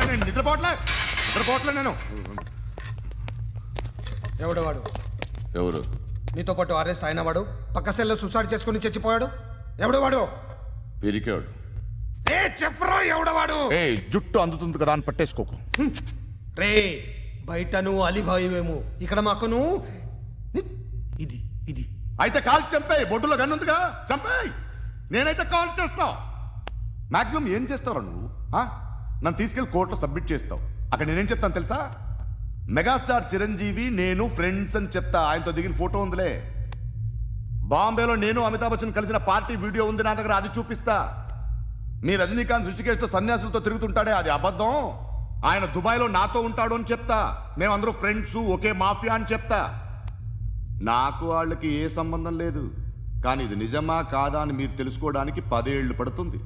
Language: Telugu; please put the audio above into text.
నేను నిద్రపోవట్లే నేను. ఎవడవాడు? ఎవరు? నీతో పాటు అరెస్ట్ అయిన వాడు, పక్క సెల్లో సూసైడ్ చేసుకుని చచ్చిపోయాడు. ఎవడవాడు? పిరికాడు. చెప్పరా ఎవడవాడు? జుట్టు అందుతుంది కదా అని పట్టేసుకోకు. రే బయట నువ్వు అలీబాయివేమో, ఇక్కడ మాకు నువ్వు ఇది ఇది అయితే కాల్ చంపేయి. బొడ్డులో గన్నుందిగా చంపేయి. నేనైతే కాల్ చేస్తా. మాక్సిమం ఏం చేస్తావు నువ్వు? నన్ను తీసుకెళ్లి కోర్టులో సబ్మిట్ చేస్తావు. అక్కడ నేనేం చెప్తాను తెలుసా? మెగాస్టార్ చిరంజీవి నేను ఫ్రెండ్స్ అని చెప్తా. ఆయనతో దిగిన ఫోటో ఉందిలే. బాంబేలో నేను అమితాబ్ బచ్చన్ కలిసిన పార్టీ వీడియో ఉంది నా దగ్గర, అది చూపిస్తా. మీ రజనీకాంత్ ఋషికేష్తో సన్యాసులతో తిరుగుతుంటాడే, అది అబద్ధం. ఆయన దుబాయ్లో నాతో ఉంటాడు అని చెప్తా. మేమందరూ ఫ్రెండ్స్, ఒకే మాఫియా అని చెప్తా. నాకు వాళ్ళకి ఏ సంబంధం లేదు. కానీ ఇది నిజమా కాదా అని మీరు తెలుసుకోవడానికి 10 ఏళ్ళు పడుతుంది.